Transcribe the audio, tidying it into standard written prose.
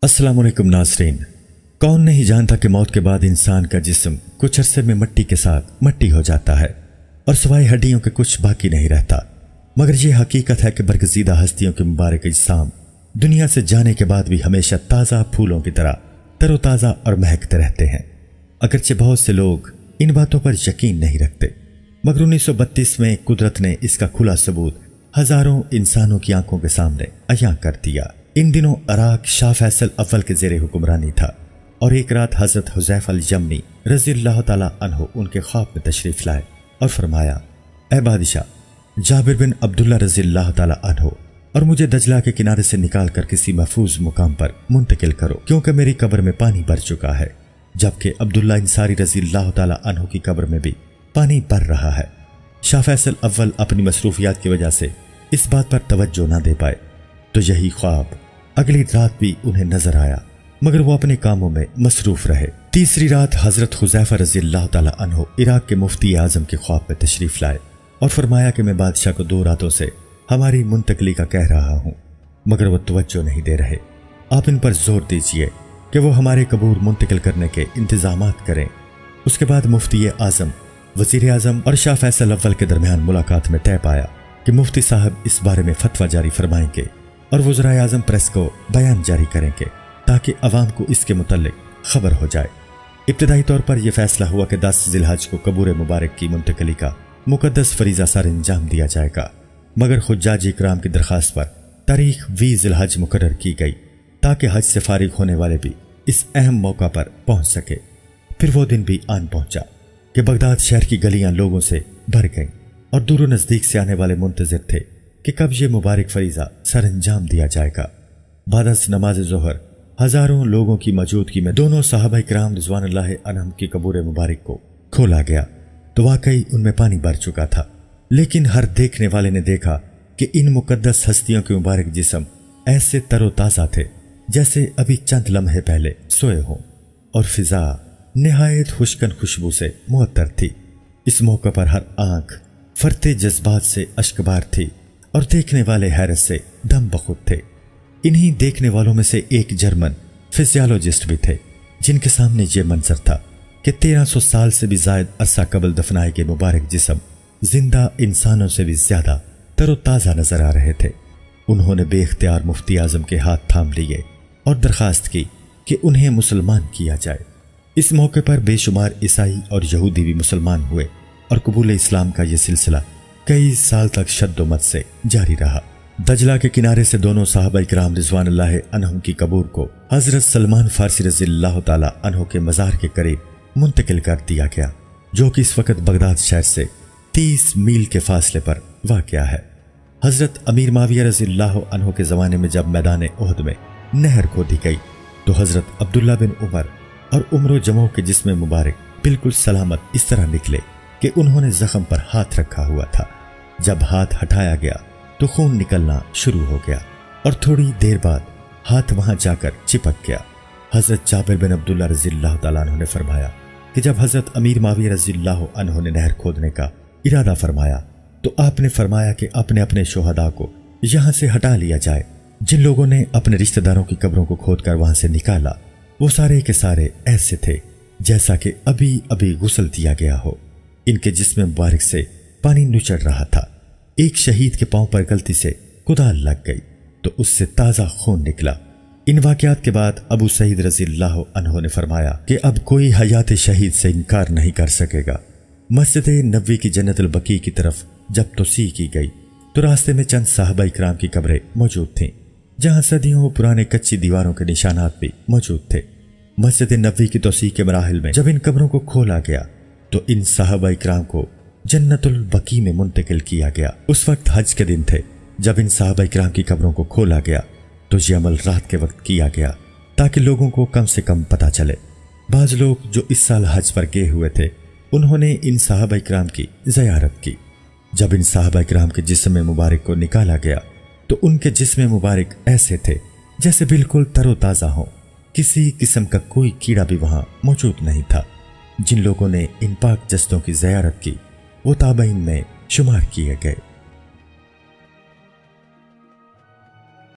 अस्सलाम वालेकुम नाज़रीन। कौन नहीं जानता कि मौत के बाद इंसान का जिस्म कुछ अरसे में मिट्टी के साथ मट्टी हो जाता है और सिवाय हड्डियों के कुछ बाकी नहीं रहता। मगर यह हकीकत है कि बरगज़ीदा हस्तियों के मुबारक इज्साम दुनिया से जाने के बाद भी हमेशा ताज़ा फूलों की तरह तरोताज़ा और महकते रहते हैं। अगरचे बहुत से लोग इन बातों पर यकीन नहीं रखते, मगर 1932 में कुदरत ने इसका खुला सबूत हजारों इंसानों की आंखों के सामने अयां कर दिया। इन दिनों इराक शाह फैसल अव्वल के ज़ेरे हुक्मरानी था और एक रात हजरत हुज़ैफ़ा अल-यमनी रज़ियल्लाहु ताला अन्हु उनके ख्वाब में तशरीफ लाए और फरमाया, ऐ बादशाह, जाबिर बिन अब्दुल्ला रज़ियल्लाहु ताला अन्हु और मुझे दजला के किनारे से निकाल कर किसी महफूज मुकाम पर मुंतकिल करो, क्योंकि मेरी कब्र में पानी भर चुका है, जबकि अब्दुल्ला इंसारी रज़ियल्लाहु ताला अन्हु की कब्र में भी पानी भर रहा है। शाह फैसल अव्वल अपनी मसरूफियात की वजह से इस बात पर तवज्जो न दे पाए, तो यही ख्वाब अगली रात भी उन्हें नजर आया, मगर वो अपने कामों में मसरूफ रहे। तीसरी रात हजरत हुज़ैफ़ा रज़ियल्लाहु ताला अन्हु इराक के मुफ्ती आजम के ख्वाब में तशरीफ लाए और फरमाया कि मैं बादशाह को 2 रातों से हमारी मुंतकली का कह रहा हूँ, मगर वो तवज्जो नहीं दे रहे। आप इन पर जोर दीजिए कि वो हमारे कबूर मुंतकिल करने के इंतजामात करें। उसके बाद मुफ्ती आजम, वज़ीर आजम और शाह फैसल अव्वल के दरमियान मुलाकात में तय पाया कि मुफ्ती साहब इस बारे में फतवा जारी फरमाएंगे और वज़ीर आजम प्रेस को बयान जारी करेंगे ताकि अवाम को इसके मुतल्लिक खबर हो जाए। इब्तिदाई तौर पर यह फैसला हुआ कि 10 ज़िलहज को कबूर मुबारक की मुंतकली का मुकद्दस फरीज़ा सर अंजाम दिया जाएगा, मगर खुज्जाज इकराम की दरखास्त पर तारीख 20 ज़िलहज मुकर्रर की गई ताकि हज से फारिग होने वाले भी इस अहम मौका पर पहुंच सके। फिर वो दिन भी आन पहुंचा कि बगदाद शहर की गलियां लोगों से भर गईं और दूर नजदीक से आने वाले मुंतजिर थे कि कब ये मुबारक फरीज़ा सर अंजाम दिया जाएगा। बाद नमाज ज़ोहर हजारों लोगों की मौजूदगी में दोनों सहाबा इकराम रिज़वानुल्लाह अलैहिम की कबूर मुबारक को खोला गया तो वाकई उनमें पानी भर चुका था, लेकिन हर देखने वाले ने देखा कि इन मुकद्दस हस्तियों के मुबारक जिस्म ऐसे तरोताज़ा थे जैसे अभी चंद लम्हे पहले सोए हों, और फिजा निहायत खुशकन खुशबू से मुअत्तर थी। इस मौके पर हर आंख फरते जज्बात से अश्कबार थी और देखने वाले हैरत से दम बखुद थे। इन्हीं देखने वालों में से एक जर्मन फिजियोलॉजिस्ट भी थे जिनके सामने ये मंजर था कि 1300 साल से भी जायद अरसा कबल दफनाए गए मुबारक जिस्म जिंदा इंसानों से भी ज्यादा तरोताज़ा नजर आ रहे थे। उन्होंने बेख्तियार मुफ्ती आजम के हाथ थाम लिए और दरखास्त की कि उन्हें मुसलमान किया जाए। इस मौके पर बेशुमार ईसाई और यहूदी भी मुसलमान हुए और कबूल इस्लाम का यह सिलसिला कई साल तक शद्दोमत से जारी रहा। दजला के किनारे से दोनों साहबा इकराम रिज़वानुल्लाह अन्हुम की कबूर को हजरत सलमान फारसी रज़ियल्लाहु ताला अन्हु के मज़ार के करीब मुंतकिल कर दिया गया, जो कि इस वक्त बगदाद शहर से 30 मील के फासले पर वाक़या है। हजरत अमीर माविया रज़ियल्लाहु अन्हु के ज़माने में जब मैदान उहद में नहर खोदी गई तो हजरत अब्दुल्ला बिन उमर और उम्र जमो के जिस्म मुबारक बिल्कुल सलामत इस तरह निकले कि उन्होंने जख्म पर हाथ रखा हुआ था। जब हाथ हटाया गया तो खून निकलना शुरू हो गया और थोड़ी देर बाद हाथ वहां जाकर चिपक गया। हजरत जाबिर बिन अब्दुल्ला रज़ियल्लाहु ताला अन्हु ने फरमाया कि जब हजरत अमीर माविया रज़ियल्लाहु अन्हु ने नहर खोदने का इरादा फरमाया तो आपने फरमाया कि अपने अपने शोहदा को यहां से हटा लिया जाए। जिन लोगों ने अपने रिश्तेदारों की कब्रों को खोदकर वहां से निकाला वो सारे के सारे ऐसे थे जैसा कि अभी अभी गुस्ल दिया गया हो। इनके जिस्म मुबारक से पानी नुचड़ रहा था। एक शहीद के पांव पर गलती से कुदाल लग गई तो उससे ताजा खून निकला। इन वाकयात के बाद अबू सईद रज़ियल्लाहु अन्हु ने फरमाया कि अब कोई हयात शहीद से इनकार नहीं कर सकेगा। मस्जिद नबवी की जन्नतुल बकी की तरफ जब तोसी की गई तो रास्ते में चंद साहबा इकराम की कब्रें मौजूद थीं, जहां सदियों पुराने कच्ची दीवारों के निशानात भी मौजूद थे। मस्जिद नबवी की तोसी के मराहिल में जब इन कब्रों को खोला गया तो इन साहबा इकराम को जन्नतुल बकी में मुंतकिल किया गया। उस वक्त हज के दिन थे। जब इन साहबा इकराम की कब्रों को खोला गया तो ये अमल रात के वक्त किया गया ताकि लोगों को कम से कम पता चले। बाज लोग जो इस साल हज पर गए हुए थे उन्होंने इन साहबा इकराम की ज़ियारत की। जब इन साहबा इकराम के जिस्म मुबारक को निकाला गया तो उनके जिस्म मुबारक ऐसे थे जैसे बिल्कुल तरोताज़ा हो, किसी किस्म का कोई कीड़ा भी वहां मौजूद नहीं था। जिन लोगों ने इन पाक जस्तों की ज़ियारत की वो ताबईन में शुमार किए गए।